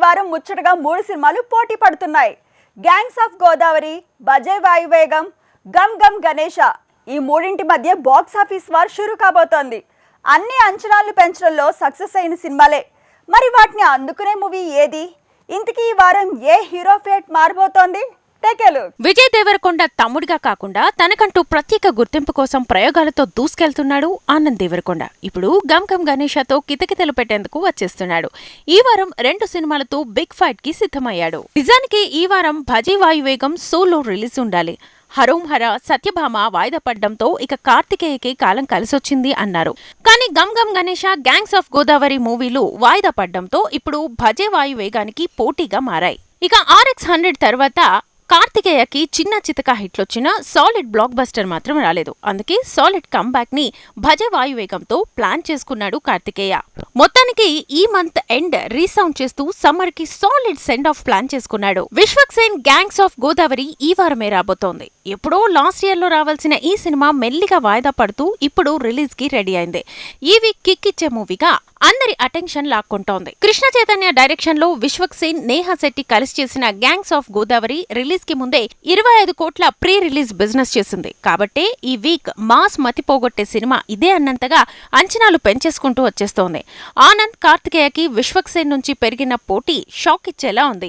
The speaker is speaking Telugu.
వారం ముచ్చటగా 3 సినిమాలు పోటీ పడుతున్నాయి. గ్యాంగ్స్ ఆఫ్ గోదావరి, బజే వాయువేగం, గమ్ గమ్ గణేష ఈ మూడింటి మధ్య బాక్స్ ఆఫీస్ వార్ షురు కాబోతోంది. అన్ని అంచనాలను పెంచడంలో సక్సెస్ అయిన సినిమాలే. మరి వాటిని అందుకునే మూవీ ఏది? ఇంతకీ ఈ వారం ఏ హీరో ఫేట్ మారబోతోంది? విజయ్ దేవరకొండ తమ్ముడిగా కాకుండా తనకంటూ ప్రత్యేక గుర్తింపు కోసం ప్రయోగాలతో దూసుకెళ్తున్నాడు ఆనంద్ దేవరకొండ. ఇప్పుడు గమ్ గమ్ గణేషతో కితకితలు పెట్టేందుకు వచ్చేస్తున్నాడు. ఈ వారం 2 సినిమాలతో బిగ్ ఫైట్ కి సిద్ధమయ్యాడు. నిజానికి ఈ వారం భజే వాయువేగం సోలో రిలీజ్ ఉండాలి. హరోం హర, సత్యభామ వాయిదా పడ్డంతో ఇక కార్తికేయకి కాలం కలిసొచ్చింది అన్నారు. కానీ గమ్ గమ్ గణేష, గ్యాంగ్స్ ఆఫ్ గోదావరి మూవీలు వాయిదా పడ్డంతో ఇప్పుడు భజే వాయువేగానికి పోటీగా మారాయి. ఇక RX100 తర్వాత కార్తికేయకి చిన్న చితక హిట్లొచ్చినా సాలిడ్ బ్లాక్ బస్టర్ మాత్రం రాలేదు. అందుకే సాలిడ్ కంబ్యాక్ ని భజే వాయువేగంతో ప్లాన్ చేసుకున్నాడు కార్తికేయ. మొత్తానికి ఈ మంత్ ఎండ్ రీసౌండ్ చేస్తూ సమ్మర్ కి సాలిడ్ సెండ్ ఆఫ్ ప్లాన్ చేసుకున్నాడు. విశ్వక్సేన్ గ్యాంగ్స్ ఆఫ్ గోదావరి ఈ వారమే రాబోతోంది. ఎప్పుడో లాస్ట్ ఇయర్ లో రావాల్సిన ఈ సినిమా మెల్లిగా వాయిదా పడుతూ ఇప్పుడు రిలీజ్ కి రెడీ అయింది. ఈ వీక్ కిక్ ఇచ్చే మూవీగా అందరి అటెన్షన్ లాక్కుంటోంది. కృష్ణ చైతన్య డైరెక్షన్ లో విశ్వక్సేన్, నేహా శెట్టి కలిసి చేసిన గ్యాంగ్స్ ఆఫ్ గోదావరి రిలీజ్ కి ముందే 25 కోట్ల ప్రీ రిలీజ్ బిజినెస్ చేసింది. కాబట్టే ఈ వీక్ మాస్ మతిపోగొట్టే సినిమా ఇదే అన్నంతగా అంచనాలు పెంచేసుకుంటూ వచ్చేస్తోంది. ఆనంద్, కార్తికేయకి విశ్వక్సేన్ నుంచి పెరిగిన పోటీ షాక్ ఇచ్చేలా ఉంది.